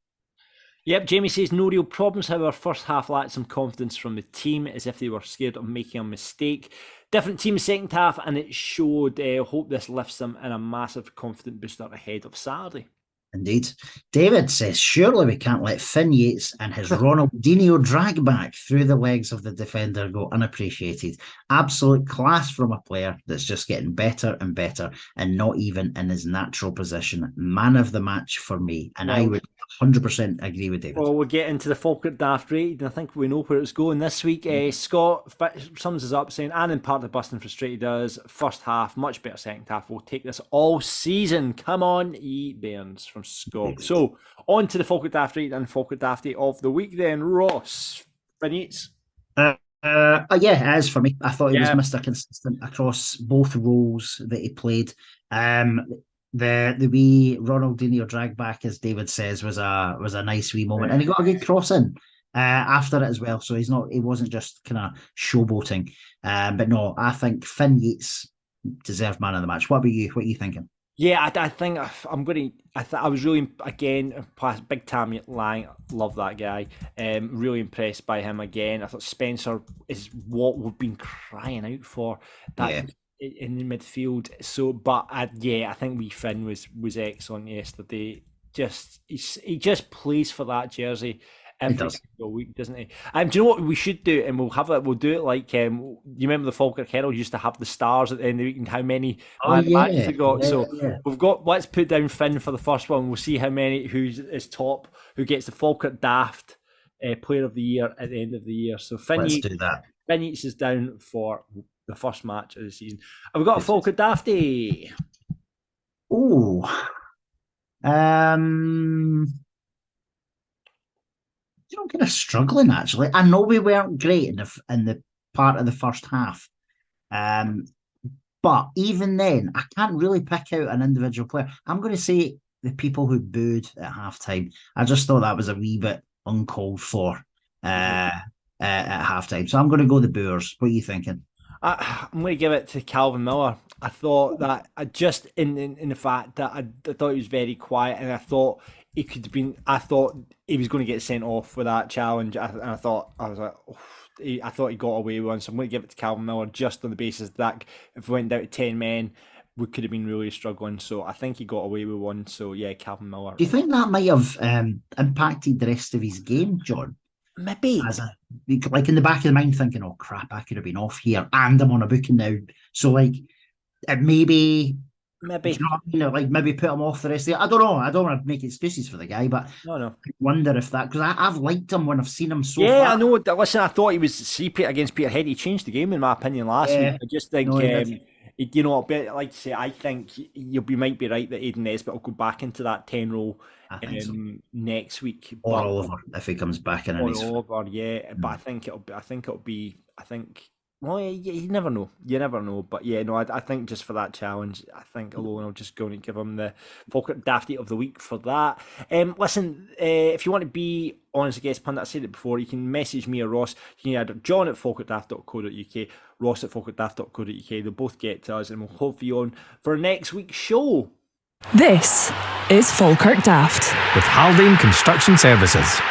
Yep, Jamie says no real problems. However, first half lacked some confidence from the team, as if they were scared of making a mistake. Different team second half, and it showed. Hope this lifts them in a massive confident booster ahead of Saturday. Indeed. David says, surely we can't let Finn Yates and his Ronaldinho drag back through the legs of the defender go unappreciated. Absolute class from a player that's just getting better and better and not even in his natural position. Man of the match for me. And I would 100% agree with David. Well, we'll get into the Falkirk Daft rating. I think we know where it's going this week. Scott sums us up saying, Annan part of busting frustrated us. First half, much better second half. We'll take this all season. Come on, Bairns, from Scott. So, on to the Falkirk Daft rating and Falkirk Dafty of the week then. Ross, Finn Yates. Yeah, it is for me. I thought he was Mr. Consistent across both roles that he played. The wee Ronaldinho drag back, as David says, was a nice wee moment, and he got a good cross in after it as well. So he wasn't just kind of showboating. But no, I think Finn Yates deserved man of the match. What about you? What are you thinking? Yeah, I think I'm going to. I was really again big Tam Lang. Love that guy. Really impressed by him again. I thought Spencer is what we've been crying out for. That Yeah. in the midfield. So, but yeah, I think wee Finn was excellent yesterday. He just plays for that jersey He every does. single week, doesn't he? Do you know what we should do? And we'll do it like you remember the Falkirk Herald used to have the stars at the end of the week and how many Oh man matches yeah, they got. yeah, So yeah. we've got, let's put down Finn for the first one. We'll see how many who's top, who gets the Falkirk Daft Player of the Year at the end of the year. So Let's do that. Finn Yates is down for the first match of the season. And we've got a Falkirk Dafty. Oh, um, kind of struggling actually. I know we weren't great in the part of the first half, but even then, I can't really pick out an individual player. I'm going to say the people who booed at halftime. I just thought that was a wee bit uncalled for at halftime. So I'm going to go the booers. What are you thinking? I'm going to give it to Calvin Miller. I thought that just in the fact that I thought he was very quiet, and I thought he could have been. I thought he was going to get sent off for that challenge, and I thought I thought he got away with one. So I'm going to give it to Calvin Miller just on the basis that if we went down to 10 men, we could have been really struggling. So I think he got away with one. So yeah, Calvin Miller. Do you think that might have impacted the rest of his game, John? Maybe. Like in the back of the mind thinking, oh crap, I could have been off here and I'm on a booking now. So like it maybe you know what I mean? Like maybe put him off the rest of it. I don't know. I don't want to make excuses for the guy, but no. I wonder if that, because I've liked him when I've seen him so far. Yeah, I know. Listen, I thought he was against Peterhead. He changed the game in my opinion last week. I just think you know, like to say, I think you might be right that Aiden Nesbitt will go back into that 10 role next week. Or Oliver, if he comes back in. Oliver, yeah. But I think it'll be. Well, you never know. You never know. But yeah, no, I think just for that challenge, I think alone I'm just going to give him the Falkirk Dafty of the week for that. Listen, if you want to be on as a guest pundit, I said it before, you can message me or Ross. You can either John at falkirkdaft.co.uk, Ross at falkirkdaft.co.uk. They'll both get to us and we'll hope you on for next week's show. This is Falkirk Daft with Haldane Construction Services.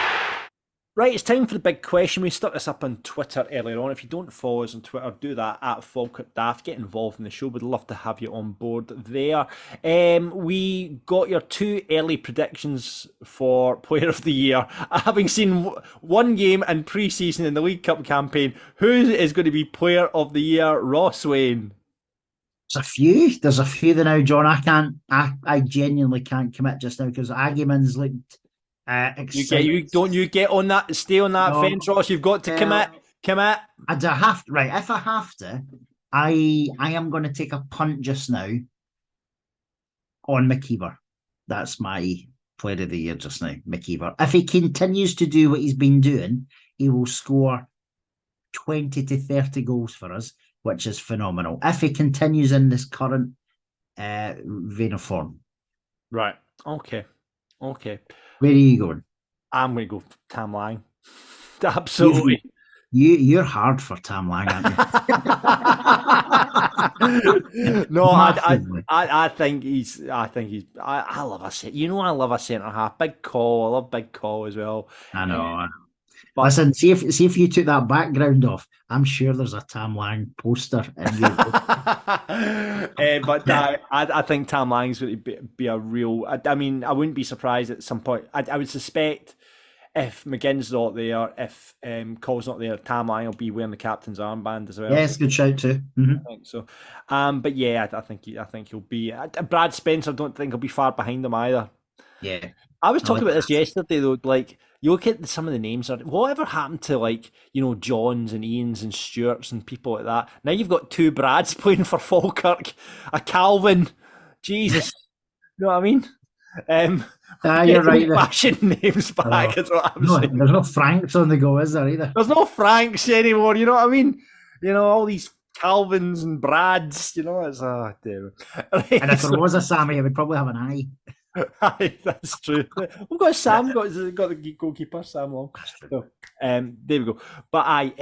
Right, it's time for the big question. We stuck this up on Twitter earlier on. If you don't follow us on Twitter, do that at Falkirk Daft. Get involved in the show. We'd love to have you on board there. We got your 2 early predictions for Player of the Year. Having seen one game in pre-season in the League Cup campaign, who is going to be Player of the Year? Ross Wayne. There's a few there now, John. I genuinely can't commit just now because Agyeman's looked You get on that, stay on that fence, Ross. You've got to commit. If I have to, I am going to take a punt just now on McKeever. That's my Player of the Year just now, McKeever. If he continues to do what he's been doing, he will score 20 to 30 goals for us, which is phenomenal. If he continues in this current vein of form. Right. Okay. Where are you going? I'm going to go Tam Lang. Absolutely. You're hard for Tam Lang, aren't you? No, I think he's. I love a centre. You know, I love a centre half. Big Call. I love Big Call as well. I know. But listen, see if you took that background off, I'm sure there's a Tam Lang poster in your but I think Tam Lang's going to be a real. I mean, I wouldn't be surprised at some point. I would suspect if McGinn's not there, if Cole's not there, Tam Lang will be wearing the captain's armband as well. Yes, good shout too. Mm-hmm. I think so. But yeah, I think he'll be. Brad Spencer, I don't think he'll be far behind him either. Yeah, I was talking about this yesterday though. Like, you look at some of the names. Whatever happened to, like, you know, Johns and Ians and Stewarts and people like that? Now you've got 2 Brads playing for Falkirk, a Calvin. Jesus, you know what I mean? You're right. Fashion names back. Is what I'm saying. There's no Franks on the go, is there either? There's no Franks anymore. You know what I mean? You know, all these Calvins and Brads. You know, it's dear. Right, and if there was a Sammy, I would probably have an eye. Aye, that's true. We've got Sam, got the goalkeeper, Sam Long. So, there we go. But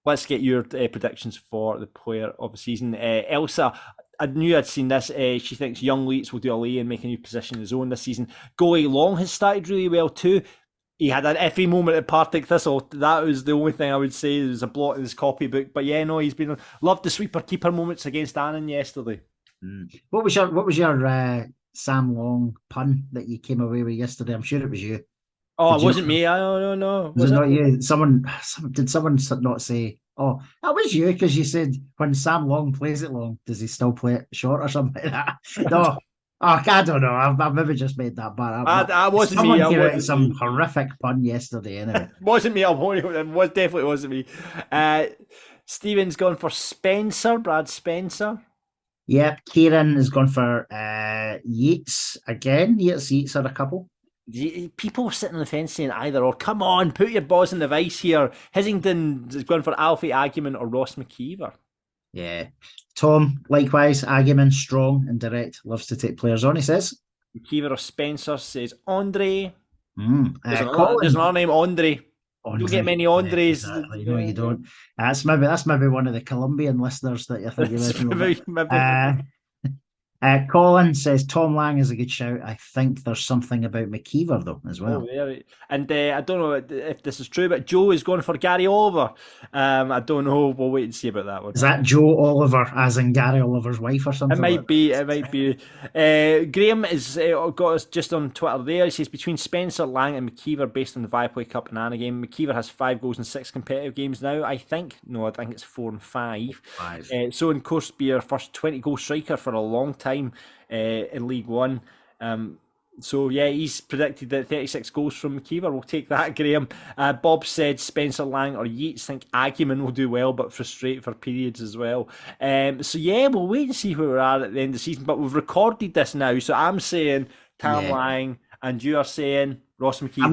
let's get your predictions for the Player of the Season. Elsa, I knew I'd seen this. She thinks young Leeds will do a lay and make a new position his own this season. Goalie Long has started really well too. He had an iffy moment at Partick Thistle. That was the only thing I would say. There was a blot in his copybook. But yeah, no, he's been loved the sweeper keeper moments against Annan yesterday. What was your Sam Long pun that you came away with yesterday? I'm sure it was you. Oh, it wasn't me. I don't know. Was it not you? Someone not say? Oh, that was you because you said when Sam Long plays it long, does he still play it short or something like that? No, I don't know. I've maybe just made that bad up. I wasn't me. I wasn't some horrific pun yesterday. Anyway, wasn't me. It definitely wasn't me. Stephen's gone for Spencer. Brad Spencer. Yep, Kieran has gone for Yeats again. Yeats are a couple. People were sitting on the fence saying either or. Come on, put your balls in the vice here. Hissington is going for Alfie Agyeman or Ross McKeever. Yeah. Tom, likewise, Agyeman, strong and direct, loves to take players on, he says. McKeever or Spencer says Andre. There's another name, Andre. You don't get many Andres. Yeah, exactly. No, you don't. That's maybe one of the Colombian listeners that you're thinking about. Colin says Tom Lang is a good shout. I think there's something about McKeever though as well. And I don't know if this is true, but Joe is going for Gary Oliver. I don't know. We'll wait and see about that one. Is that Joe Oliver, as in Gary Oliver's wife or something? It might be. It might be. Graham has got us just on Twitter there. He says between Spencer, Lang, and McKeever, based on the Viaplay Cup and Annan game, McKeever has 5 goals in 6 competitive games now. I think it's 4 and 5. So in course, be our first 20 goal striker for a long time in League One. So yeah, he's predicted that 36 goals from McKeever. We'll take that, Graham. Bob said Spencer, Lang or Yeats. Think Agyeman will do well, but frustrate for periods as well. So yeah, we'll wait and see where we're at the end of the season. But we've recorded this now, so I'm saying Tam Lang, and you are saying Ross McKeever.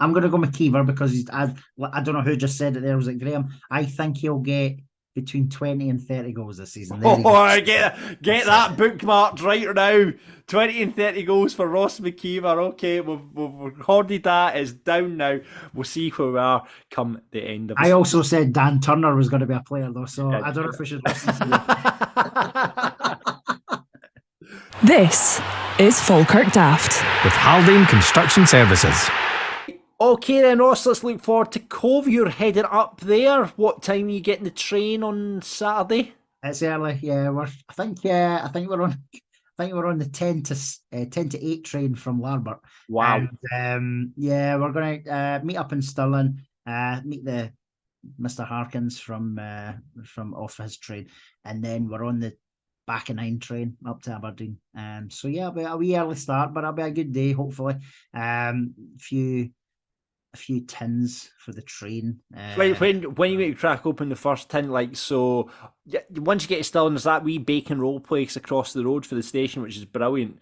I'm gonna go McKeever because I don't know who just said it there. Was it Graham? I think he'll get between 20 and 30 goals this season. Get that bookmarked right now. 20 and 30 goals for Ross McKeever. Okay, we've recorded that. It's down now. We'll see where we are come the end of it. I also said Dan Turner was going to be a player though, so I don't know if we should listen to it. This is Falkirk Daft with Haldane Construction Services. Okay then, Ross, let's look forward to Cove. You're heading up there. What time are you getting the train on Saturday? It's early, yeah. I think we're on the 10 to 8 train from Larbert. Wow. And, we're going to meet up in Stirling, meet the Mr. Harkins from off his train, and then we're on the back of 9 train up to Aberdeen. So yeah, it'll be a wee early start, but it'll be a good day, hopefully. A few tins for the train. When you crack open the first tin, once you get to Stirling, there's that wee bacon roll place across the road for the station, which is brilliant.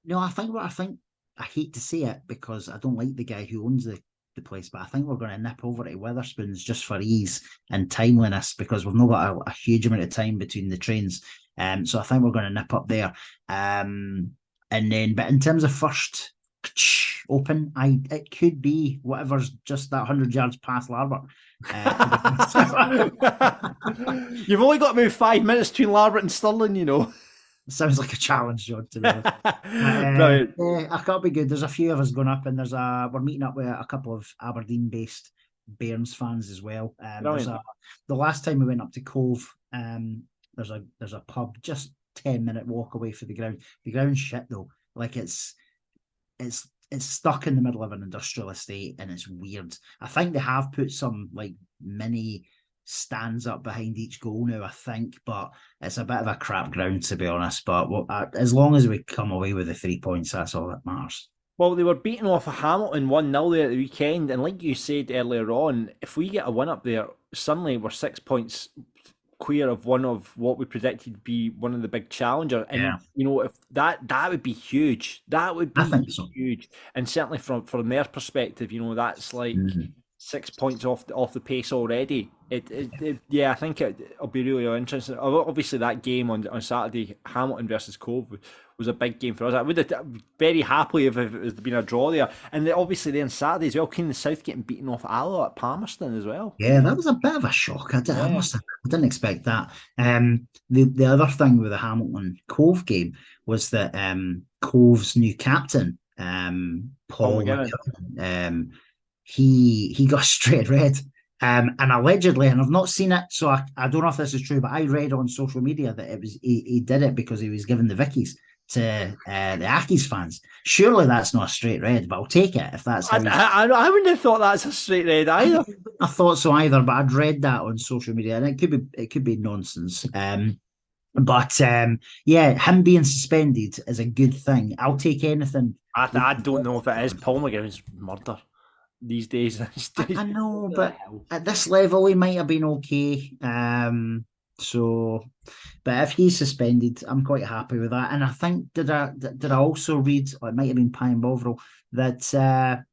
No, I think I hate to say it because I don't like the guy who owns the place, but I think we're going to nip over to Wetherspoons just for ease and timeliness because we've not got a huge amount of time between the trains. So I think we're going to nip up there. And then, but in terms of first open, it could be whatever's just that 100 yards past Larbert. You've only got about 5 minutes between Larbert and Stirling, you know. Sounds like a challenge, John, to be honest. I can't be good. There's a few of us going up, and we're meeting up with a couple of Aberdeen-based Bairns fans as well. The last time we went up to Cove, there's a pub just 10-minute walk away from the ground. The ground's shit though. Like it's stuck in the middle of an industrial estate and it's weird. I think they have put some like mini stands up behind each goal now, I think, but it's a bit of a crap ground to be honest. But as long as we come away with the 3 points, that's all that matters. Well, they were beaten off of Hamilton 1-0 there at the weekend, and like you said earlier on, if we get a win up there, suddenly we're 6 points clear of one of what we predicted to be one of the big challengers. And you know, if that would be huge. That would be huge. And certainly from their perspective, you know, that's like 6 points off the pace already. Yeah, I think it'll be really interesting. Obviously, that game on Saturday, Hamilton versus Cove, was a big game for us. I would have very happily if it was been a draw there. And obviously then Saturday as well, Keenan South getting beaten off Alloa at Palmerston as well. Yeah, that was a bit of a shock. I didn't expect that. The other thing with the Hamilton Cove game was that Cove's new captain, Paul McGowan, he got straight red. And allegedly, and I've not seen it, so I don't know if this is true, but I read on social media that it was he did it because he was giving the Vickies to the Accies fans. Surely that's not a straight red, but I'll take it if that's. I wouldn't have thought that's a straight red either. I thought so either, but I'd read that on social media, and it could be nonsense. But yeah, him being suspended is a good thing. I'll take anything. I don't know if it is. Paul McGowan's murder these days. I know, but at this level, he might have been okay. So, but if he's suspended, I'm quite happy with that. And I think did I also read, or it might have been Pine Bovril, that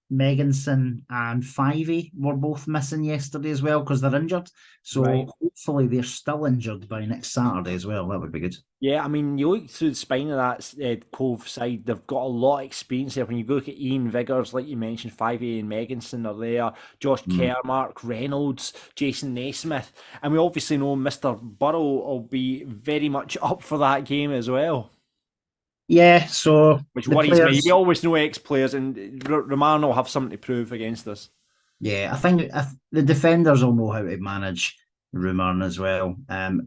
Megginson and Fivey were both missing yesterday as well because they're injured. So hopefully they're still injured by next Saturday as well. That would be good. Yeah, I mean, you look through the spine of that Cove side, they've got a lot of experience there. When you look at Ian Viggers, like you mentioned, Fivey and Megginson are there, Josh Kerr, Mark Reynolds, Jason Naismith, and we obviously know Mr. Burrow will be very much up for that game as well. Yeah, so which worries me. We always know ex-players, and Romano will have something to prove against us. Yeah, I think the defenders will know how to manage Rumarn as well.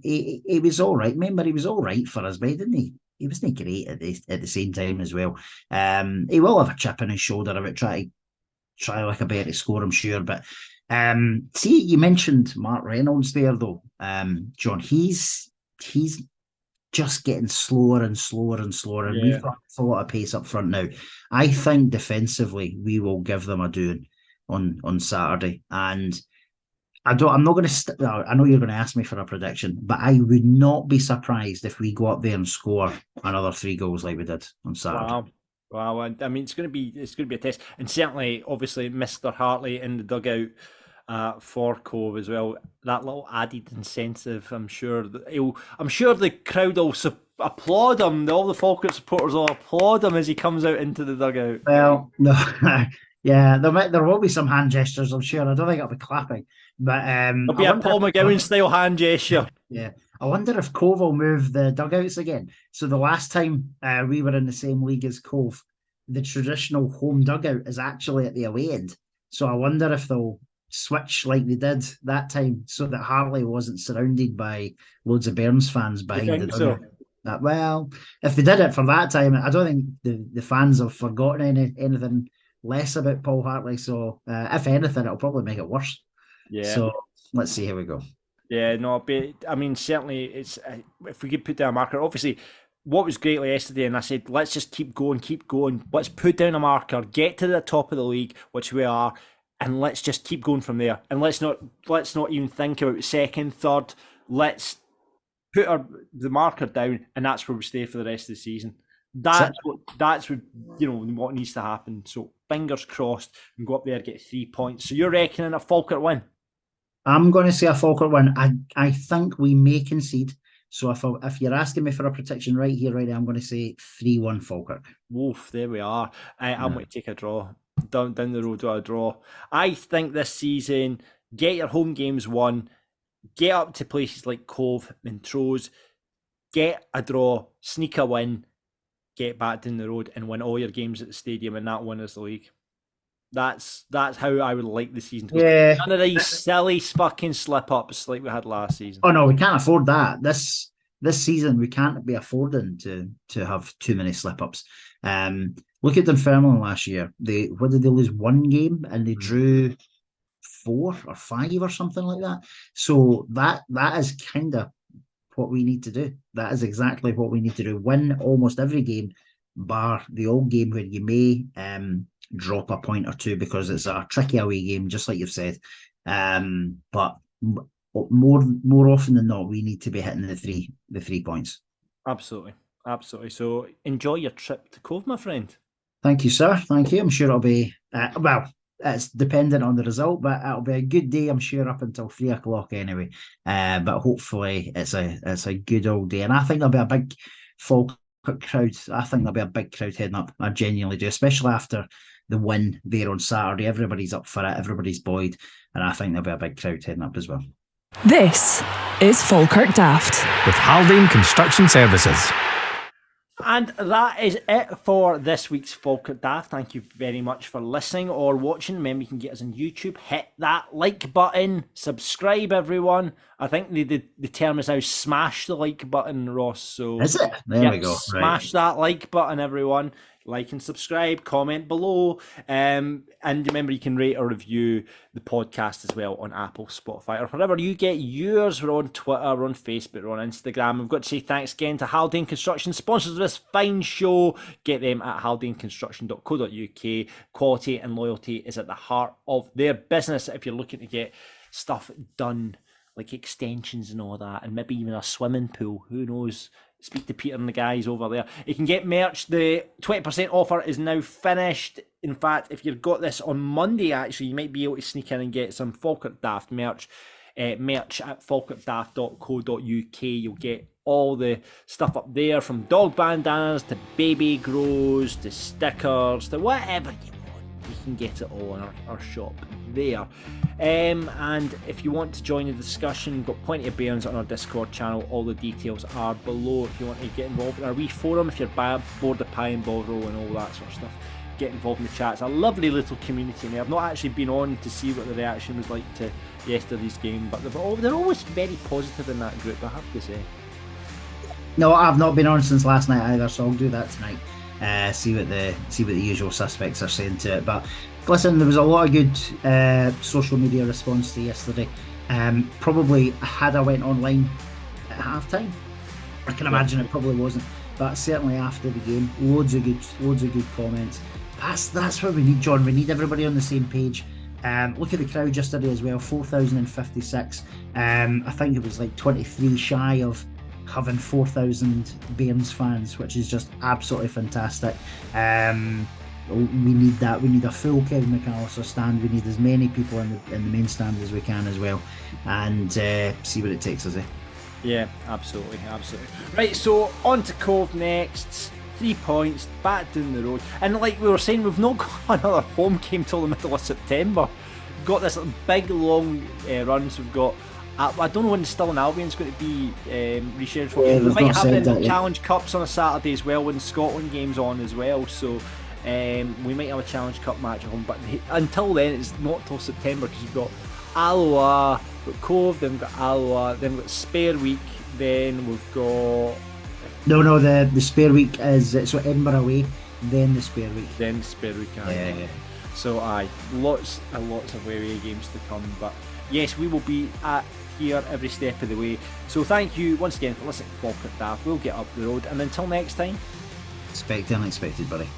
He was all right. Remember, he was all right for us, but didn't he? He wasn't great at the same time as well. He will have a chip in his shoulder about try like a better to score, I'm sure. But see, you mentioned Mark Reynolds there, though. John, he's just getting slower and slower and slower, and we've got a lot of pace up front now. I think defensively we will give them a doing on Saturday, and I'm not going to. I know you're going to ask me for a prediction, but I would not be surprised if we go up there and score another 3 goals like we did on Saturday. Wow! I mean, it's going to be a test, and certainly, obviously, Mr. Hartley in the dugout. For Cove as well, that little added incentive. I'm sure the crowd will applaud him. All the Falkirk supporters will applaud him as he comes out into the dugout. Well, no, yeah, there will be some hand gestures. I'm sure. I don't think it'll be clapping, but it'll be a Paul McGowan style hand gesture. Yeah, I wonder if Cove will move the dugouts again. So the last time we were in the same league as Cove, the traditional home dugout is actually at the away end. So I wonder if they'll switch like they did that time so that Harley wasn't surrounded by loads of Bairns fans behind the dugout. So? Well, if they did it for that time, I don't think the fans have forgotten anything less about Paul Hartley. So if anything, it'll probably make it worse. Yeah. So let's see how we go. Yeah, no, but I mean, certainly it's if we could put down a marker. Obviously, what was great yesterday, and I said, let's just keep going. Let's put down a marker, get to the top of the league, which we are. And let's just keep going from there. And let's not even think about second, third. Let's put the marker down, and that's where we stay for the rest of the season. That's what needs to happen. So fingers crossed, and go up there and get 3 points. So you're reckoning a Falkirk win? I'm going to say a Falkirk win. I think we may concede. So if you're asking me for a prediction right here, right now, I'm going to say 3-1 Falkirk. Woof, there we are. I'm going to take a draw. Down the road to a draw. I think this season, get your home games won, get up to places like Cove and Trowes, get a draw, sneak a win, get back down the road and win all your games at the stadium, and that win is the league. That's how I would like the season to go. Yeah. None of these silly fucking slip-ups like we had last season. Oh no, we can't afford that. This season we can't be affording to have too many slip-ups. Look at Dunfermline last year. Did they lose 1 game and they drew 4 or 5 or something like that? So that is kind of what we need to do. That is exactly what we need to do. Win almost every game, bar the old game where you may drop a point or two because it's a tricky away game, just like you've said. But more often than not, we need to be hitting the 3 points. Absolutely. So enjoy your trip to Cove, my friend. Thank you, sir. Thank you. I'm sure it'll be, it's dependent on the result, but it'll be a good day, I'm sure, up until 3 o'clock anyway. But hopefully it's a good old day, and I think there'll be a big Falkirk crowd. I think there'll be a big crowd heading up. I genuinely do, especially after the win there on Saturday. Everybody's up for it. Everybody's buoyed, and I think there'll be a big crowd heading up as well. This is Falkirk Daft with Haldane Construction Services. And that is it for this week's Falkirk Daft. Thank you very much for listening or watching. Remember, you can get us on YouTube. Hit that like button. Subscribe, everyone. I think the term is now smash the like button, Ross. So is it? There we go. Smash that like button, everyone. Like and subscribe, comment below. And remember, you can rate or review the podcast as well on Apple, Spotify, or wherever you get yours. We're on Twitter, we're on Facebook, we're on Instagram. We've got to say thanks again to Haldane Construction, sponsors of this fine show. Get them at haldaneconstruction.co.uk. Quality and loyalty is at the heart of their business. If you're looking to get stuff done, like extensions and all that, and maybe even a swimming pool, who knows? Speak to Peter and the guys over there. You can get merch. The 20% offer is now finished. In fact, if you've got this on Monday, actually, you might be able to sneak in and get some Falkirk Daft merch. Merch at falkirkdaft.co.uk. You'll get all the stuff up there, from dog bandanas to baby grows to stickers to whatever you want. You can get it all in our shop there. And if you want to join the discussion, we've got plenty of Bairns on our Discord channel. All the details are below. If you want to get involved in our wee forum, if you're bored of pie and bottle and all that sort of stuff, get involved in the chat. It's a lovely little community in there. I've not actually been on to see what the reaction was like to yesterday's game, but they're always very positive in that group, I have to say. No, I've not been on since last night either, so I'll do that tonight. See what the usual suspects are saying to it. But listen, there was a lot of good social media response to yesterday. Probably had I went online at halftime, I can imagine it probably wasn't, but certainly after the game, loads of good comments. That's what we need, John. We need everybody on the same page. Look at the crowd yesterday as well, 4,056. I think it was like 23 shy of having 4,000 Bairns fans, which is just absolutely fantastic. We need that. We need a full Kevin McAllister stand. We need as many people in the main stand as we can as well, and see what it takes us. Yeah, absolutely. Right, so on to Cove next. 3 points back down the road, and like we were saying, we've not got another home game till the middle of September. We've got this big long run, so we've got. I don't know when Stirling Albion's going to be rescheduled for. We might have the Challenge Cups on a Saturday as well, when Scotland game's on as well. So we might have a Challenge Cup match at home, but until then, it's not till September, because you've got Alloa, we've got Cove, then we've got Alloa, then we've got Spare Week, then we've got. No, the Spare Week is so Edinburgh away, then the Spare Week. Yeah. So lots and lots of away games to come, but yes, we will be here every step of the way. So thank you once again for listening to Falkirk Daft. We'll get up the road, and until next time, expect the unexpected, buddy.